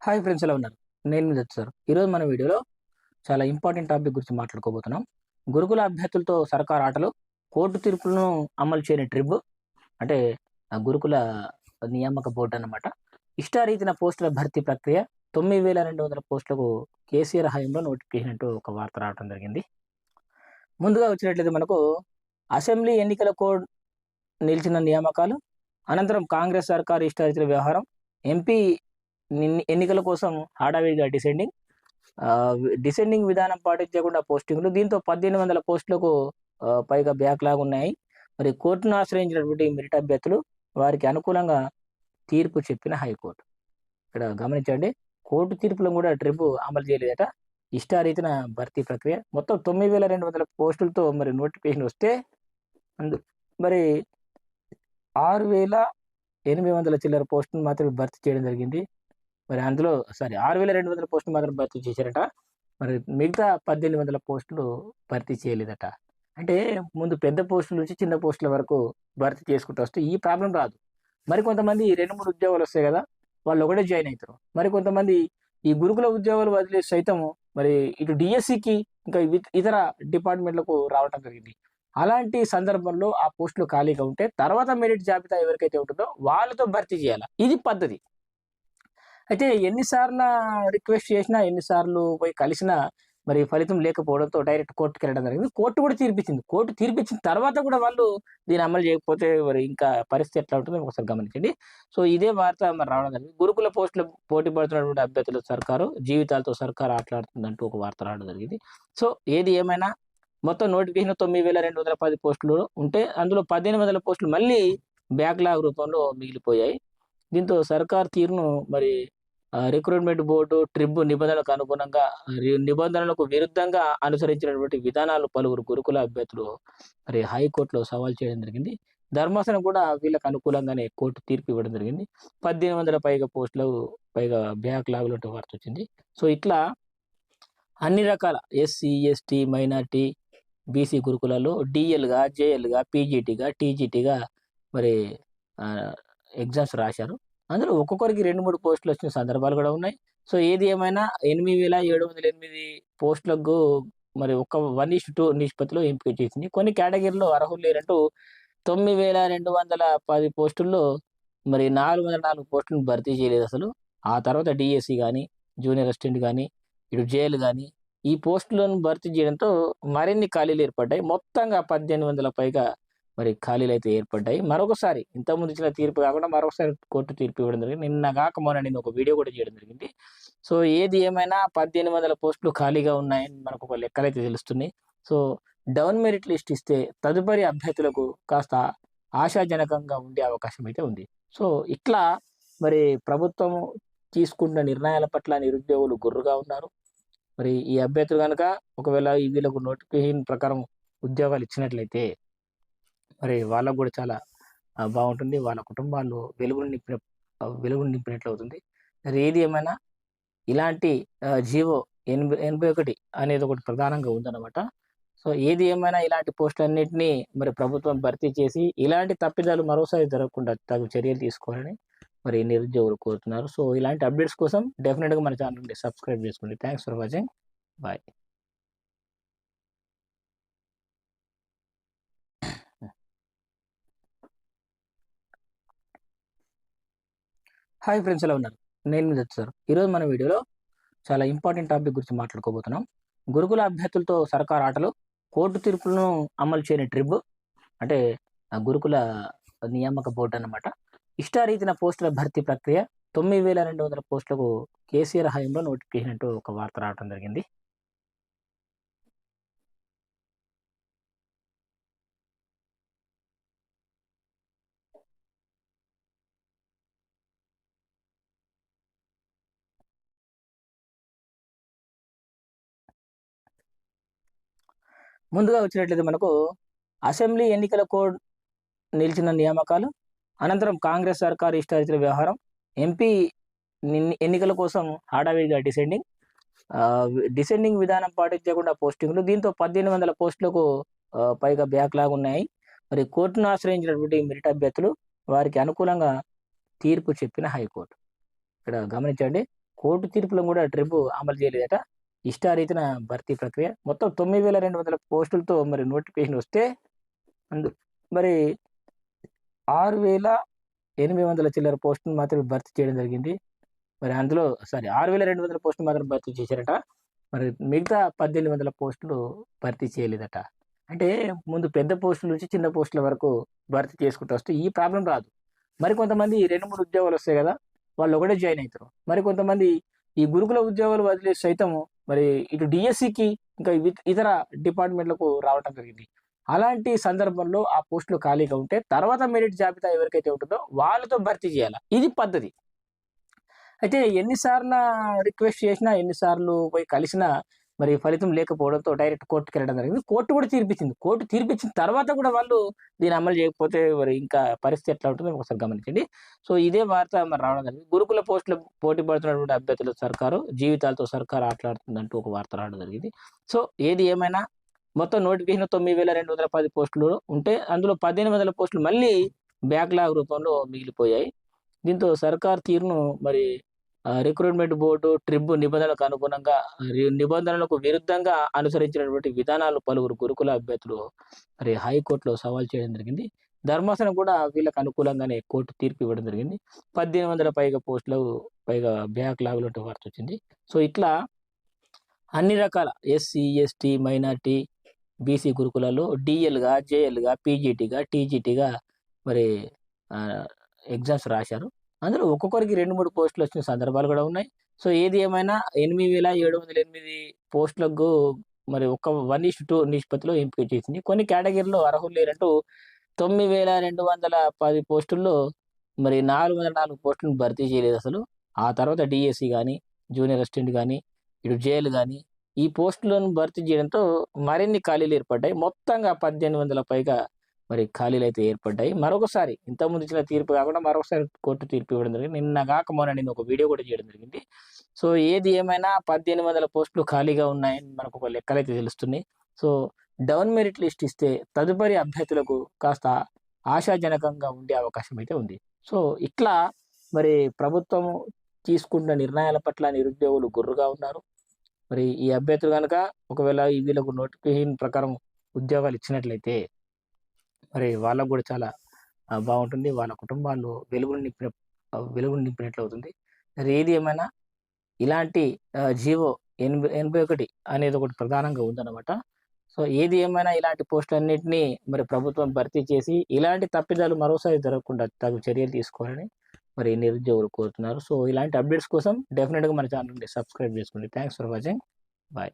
Hi friends, ఎలా ఉన్నారు? నేను మీ దత్ సార్. ఈరోజు మన వీడియోలో చాలా ఇంపార్టెంట్ టాపిక్ గురించి మాట్లాడుకోబోతున్నాం. గురుకుల అభ్యర్థులతో సర్కార్ ఆటలు, కోర్టు తీర్పులను అమలు చేయని ట్రిబ్ అంటే గురుకుల నియామక బోర్డు అన్నమాట. ఇష్టారీతిన పోస్టుల భర్తీ ప్రక్రియ 9,200 పోస్టులకు కేసీఆర్ హయాంలో నోటిఫికేషన్ అంటూ ఒక వార్త రావడం జరిగింది. ముందుగా వచ్చినట్లయితే మనకు అసెంబ్లీ ఎన్నికల కోడ్ నిలిచిన నియామకాలు, అనంతరం కాంగ్రెస్ సర్కారు ఇష్టారీతిన వ్యవహారం, ఎంపీ ఎన్నికల కోసం హడావిడిగా డిసెండింగ్ విధానం పాటించకుండా పోస్టింగ్లు. దీంతో 1,800 పోస్టులకు పైగా బ్యాక్లాగ్ ఉన్నాయి. మరి కోర్టును ఆశ్రయించినటువంటి మెరిట్ అభ్యర్థులు వారికి అనుకూలంగా తీర్పు చెప్పిన హైకోర్టు. ఇక్కడ గమనించండి, కోర్టు తీర్పులను కూడా ట్రిబ్ అమలు చేయలేదట. ఇష్టారీతిన భర్తీ ప్రక్రియ మొత్తం 9,200 పోస్టులతో మరి నోటిఫికేషన్ వస్తే మరి 6,800 చిల్లర పోస్టులు మాత్రమే భర్తీ చేయడం జరిగింది. మరి అందులో 6,200 పోస్టులు మాత్రం భర్తీ చేశారట. మరి మిగతా 1,800 పోస్టులు భర్తీ చేయలేదట. అంటే ముందు పెద్ద పోస్టుల నుంచి చిన్న పోస్టుల వరకు భర్తీ చేసుకుంటూ వస్తే ఈ ప్రాబ్లం రాదు. మరి కొంతమంది 2-3 ఉద్యోగాలు వస్తాయి కదా, వాళ్ళు ఒకటే జాయిన్ అవుతారు. మరి కొంతమంది ఈ గురుకుల ఉద్యోగాలు వదిలేసి సైతం మరి ఇటు డిఎస్సికి ఇంకా ఇతర డిపార్ట్మెంట్లకు రావడం జరిగింది. అలాంటి సందర్భంలో ఆ పోస్టులు ఖాళీగా ఉంటే తర్వాత మెరిట్ జాబితా ఎవరికైతే ఉంటుందో వాళ్ళతో భర్తీ చేయాలి. ఇది పద్ధతి. అయితే ఎన్నిసార్లు రిక్వెస్ట్ చేసినా, ఎన్నిసార్లు పోయి కలిసినా మరి ఫలితం లేకపోవడంతో డైరెక్ట్ కోర్టుకి వెళ్ళడం జరిగింది. కోర్టు కూడా తీర్పిచ్చింది. కోర్టు తీర్పిచ్చిన తర్వాత కూడా వాళ్ళు దీన్ని అమలు చేయకపోతే మరి ఇంకా పరిస్థితి ఎట్లా ఉంటుందో ఒకసారి గమనించండి. సో ఇదే వార్త మరి రావడం జరిగింది. గురుకుల పోస్టులు పోటీ పడుతున్నటువంటి అభ్యర్థుల సర్కారు జీవితాలతో సర్కారు ఆటలాడుతుందంటూ ఒక వార్త రావడం జరిగింది. సో ఏది ఏమైనా మొత్తం నోటిఫికేషన్ 9,210 పోస్టులు ఉంటే అందులో 1,800 పోస్టులు మళ్ళీ బ్యాక్లాగ్ రూపంలో మిగిలిపోయాయి. దీంతో సర్కార్ తీరును మరి రిక్రూట్మెంట్ బోర్డు ట్రిబ్ నిబంధనలకు అనుగుణంగా నిబంధనలకు విరుద్ధంగా అనుసరించినటువంటి విధానాలు పలువురు గురుకుల అభ్యర్థులు మరి హైకోర్టులో సవాల్ చేయడం జరిగింది. ధర్మాసనం కూడా వీళ్ళకి అనుకూలంగానే కోర్టు తీర్పు ఇవ్వడం జరిగింది. 1,800 పైగా పోస్టులు పైగా బ్యాక్లాగ్లు అంటూ వార్త వచ్చింది. సో ఇట్లా అన్ని రకాల ఎస్సీ, ఎస్టీ, మైనార్టీ, బీసీ గురుకులలో డిఎల్గా, జేఎల్గా, పీజీటీగా, టీజీటీగా మరి ఎగ్జామ్స్ రాశారు. అందులో ఒక్కొక్కరికి 2-3 పోస్టులు వచ్చిన సందర్భాలు కూడా ఉన్నాయి. సో ఏది ఏమైనా 8,708 పోస్టులకు మరి ఒక 1:2 నిష్పత్తిలో ఎంపిక చేసింది. కొన్ని కేటగిరీలో అర్హులు లేరంటూ 9,210 పోస్టుల్లో మరి 404 పోస్టులను భర్తీ చేయలేదు అసలు. ఆ తర్వాత డిఎస్సి కానీ, జూనియర్ అసిస్టెంట్ కానీ, ఇటు జేఎల్ కానీ ఈ పోస్టులను భర్తీ చేయడంతో మరిన్ని ఖాళీలు ఏర్పడ్డాయి. మొత్తంగా 1,800 పైగా మరి ఖాళీలు అయితే ఏర్పడ్డాయి. మరొకసారి ఇంతకుముందు ఇచ్చిన తీర్పు కాకుండా మరొకసారి కోర్టు తీర్పు ఇవ్వడం జరిగింది. నిన్న కాక మొన్న నేను ఒక వీడియో కూడా చేయడం జరిగింది. సో ఏది ఏమైనా 1,800 పోస్టులు ఖాళీగా ఉన్నాయని మనకు ఒక లెక్కలైతే తెలుస్తున్నాయి. సో డౌన్ మెరిట్ లిస్ట్ ఇస్తే తదుపరి అభ్యర్థులకు కాస్త ఆశాజనకంగా ఉండే అవకాశం అయితే ఉంది. సో ఇట్లా మరి ప్రభుత్వం తీసుకున్న నిర్ణయాల పట్ల నిరుద్యోగులు గుర్రుగా ఉన్నారు. మరి ఈ అభ్యర్థులు కనుక ఒకవేళ వీళ్ళకు నోటిఫికేషన్ ప్రకారం ఉద్యోగాలు ఇచ్చినట్లయితే మరి వాళ్ళకు కూడా చాలా బాగుంటుంది. వాళ్ళ కుటుంబాలు వెలుగును నింపినట్లు అవుతుంది. మరి ఏది ఏమైనా ఇలాంటి జీవో 81 అనేది ఒకటి ప్రధానంగా ఉందన్నమాట. సో ఏది ఏమైనా ఇలాంటి పోస్టులన్నిటినీ మరి ప్రభుత్వం భర్తీ చేసి ఇలాంటి తప్పిదాలు మరోసారి జరగకుండా తగు చర్యలు తీసుకోవాలని మరి నిరుద్యోగులు కోరుతున్నారు. సో ఇలాంటి అప్డేట్స్ కోసం డెఫినెట్గా మన ఛానల్ని సబ్స్క్రైబ్ చేసుకోండి. Thanks for watching. Bye. Hi friends, ఎలా ఉన్నారు? నేను మీ దత్ సార్. ఈరోజు మన వీడియోలో చాలా ఇంపార్టెంట్ టాపిక్ గురించి మాట్లాడుకోబోతున్నాం. గురుకుల అభ్యర్థులతో సర్కార్ ఆటలు, కోర్టు తీర్పులను అమలు చేయని ట్రిబ్ అంటే గురుకుల నియామక బోర్డు అన్నమాట. ఇష్టారీతిన పోస్టుల భర్తీ ప్రక్రియ 9,200 పోస్టులకు కేసీఆర్ హయాంలో నోటిఫికేషన్ అంటూ ఒక వార్త రావడం జరిగింది. ముందుగా వచ్చినట్లయితే మనకు అసెంబ్లీ ఎన్నికల కోడ్ నిలిచిన నియామకాలు, అనంతరం కాంగ్రెస్ సర్కారు ఇష్టారీతిన వ్యవహారం, ఎంపీ ఎన్నికల కోసం హడావిడిగా డిసెండింగ్ విధానం పాటించకుండా పోస్టింగ్లు. దీంతో 1,800 పోస్టులకు పైగా బ్యాక్లాగ్ ఉన్నాయి. మరి కోర్టును ఆశ్రయించినటువంటి మెరిట్ అభ్యర్థులు వారికి అనుకూలంగా తీర్పు చెప్పిన హైకోర్టు. ఇక్కడ గమనించండి, కోర్టు తీర్పులను కూడా ట్రిబు అమలు చేయలేదట. ఇష్టారీతిన భర్తీ ప్రక్రియ మొత్తం 9,200 పోస్టులతో మరి నోటిఫికేషన్ వస్తే అందు మరి 6,800 చిల్లర పోస్టులు మాత్రమే భర్తీ చేయడం జరిగింది. మరి అందులో 6,200 పోస్టులు మాత్రం భర్తీ చేశారట. మరి మిగతా 1,800 పోస్టులు భర్తీ చేయలేదట. అంటే ముందు పెద్ద పోస్టుల నుంచి చిన్న పోస్టుల వరకు భర్తీ చేసుకుంటూ వస్తే ఈ ప్రాబ్లం రాదు. మరి కొంతమంది 2, 3 ఉద్యోగాలు వస్తాయి కదా! వాళ్ళు ఒకటే జాయిన్ అవుతారు. మరి కొంతమంది ఈ గురుకుల ఉద్యోగాలు వదిలేసి సైతం మరి ఇటు డిఎస్సికి ఇంకా ఇతర డిపార్ట్మెంట్లకు రావడం జరిగింది. అలాంటి సందర్భంలో ఆ పోస్టులు ఖాళీగా ఉంటే తర్వాత మెరిట్ జాబితా ఎవరికైతే ఉంటుందో వాళ్ళతో భర్తీ చేయాలి. ఇది పద్ధతి. అయితే ఎన్ని సార్లు రిక్వెస్ట్ చేసినా, ఎన్ని సార్లు పోయి కలిసినా మరి ఫలితం లేకపోవడంతో డైరెక్ట్ కోర్ట్‌కెళ్ళడం జరిగింది. కోర్ట్ కూడా తీర్పిచ్చింది. కోర్ట్ తీర్పిచ్చిన తర్వాత కూడా వాళ్ళు దీన్ని అమలు చేయకపోతే మరి ఇంకా పరిస్థితి ఎట్లా ఉంటుందో ఒకసారి గమనించండి. సో, ఇదే వార్త మరి రావడం జరిగింది. గురుకుల పోస్టులకు పోటీ పడుతున్నటువంటి అభ్యర్థుల సర్కారు జీవితాలతో సర్కారు ఆటలాడుతుందంటూ ఒక వార్త రావడం జరిగింది. సో, ఏది ఏమైనా మొత్తం నోటిఫికేషన్ 9,210 పోస్టులు ఉంటే అందులో 1,800 పోస్టులు మళ్ళీ బ్యాక్‌లాగ్ రూపంలో మిగిలిపోయాయి. దీంతో సర్కారు తీరును మరి రిక్రూట్‌మెంట్ బోర్డు, ట్రిబ్ నిబంధనలకు అనుగుణంగా నిబంధనలకు విరుద్ధంగా అనుసరించినటువంటి విధానాలు పలువురు గురుకుల అభ్యర్థులు మరి హైకోర్టులో సవాల్ చేయడం జరిగింది. ధర్మాసనం కూడా వీళ్ళకి అనుకూలంగానే కోర్టు తీర్పు ఇవ్వడం జరిగింది. 1,800 పైగా పైగా బ్యాక్‌లాగ్‌లుంటే వార్తొచ్చింది. సో, ఇట్లా అన్ని రకాల ఎస్సీ, ఎస్టీ, మైనారిటీ, బీసీ గురుకులాల్లో డీఎల్‌గా, జేఎల్‌గా, పీజీటీగా, టీజీటీగా మరి ఆహ్, ఎగ్జామ్స్ రాశారు. అందులో ఒక్కొక్కరికి 2, 3 పోస్టులొచ్చిన సందర్భాలు గూడా ఉన్నాయి. సో, ఏది ఏమైనా 8,708 పోస్టులకు మరి ఒక 1:2 నిష్పత్తిలో ఎంపిక చేసింది. కొన్ని కేటగిరీలో అర్హులు లేరంటూ 9,210 పోస్టుల్లో మరి 404 పోస్టులను భర్తీ చేయలేదసలు. ఆ తర్వాత డీఎస్సీ గాని, జూనియర్ అసిస్టెంట్ గాని, ఇటు జేఎల్ గాని ఈ పోస్టులను భర్తీ చేయడంతో మరిన్ని ఖాళీలు ఏర్పడ్డాయి. మొత్తంగా 1,800 పైగా మరి ఖాళీలైతే ఏర్పడ్డాయి. మరొకసారి ఇంతకుముందు ఇచ్చిన తీర్పు కాకుండా మరొకసారి కోర్టు తీర్పు ఇవ్వడం జరిగింది. నేను ఒక వీడియో కూడా చేయడం జరిగింది. సో, ఏది ఏమైనా 1,800 పోస్టులు ఖాళీగా ఉన్నాయని మనకొక లెక్కలైతే తెలుస్తున్నాయి. సో, డౌన్ మెరిట్ లిస్ట్ ఇస్తే తదుపరి అభ్యర్థులకు కాస్త ఆశాజనకంగా ఉండే అవకాశం అయితే ఉంది. సో, ఇట్లా మరి ప్రభుత్వం తీసుకుంటున్న నిర్ణయాల పట్ల నిరుద్యోగులు గుర్రుగా ఉన్నారు. మరి ఈ అభ్యర్థులు గనక ఒకవేళ వీళ్ళకు నోటిఫికేషన్ ప్రకారం ఉద్యోగాలు ఇచ్చినట్లయితే మరి వాళ్ళకు గూడా చాలా బావుంటుంది. వాళ్ళ కుటుంబాల్లో వెలుగులు నింపినట్లవుతుంది. మరి ఏది ఏమైనా ఇలాంటి జీవో 81 అనేది ఒకటి ప్రధానంగా ఉందన్నమాట. సో, ఏది ఏమైనా ఇలాంటి పోస్టులన్నిటిని మరి ప్రభుత్వం భర్తీ చేసి, ఇలాంటి తప్పిదాలు మరోసారి జరగకుండా తగు చర్యలు తీసుకోవాలని మరి నిరుద్యోగులు కోరుతున్నారు. సో, ఇలాంటి అప్డేట్స్ కోసం డెఫినిట్‌గా మన ఛానెల్‌ని సబ్స్క్రైబ్ చేసుకోండి. Thanks for watching. బాయ్.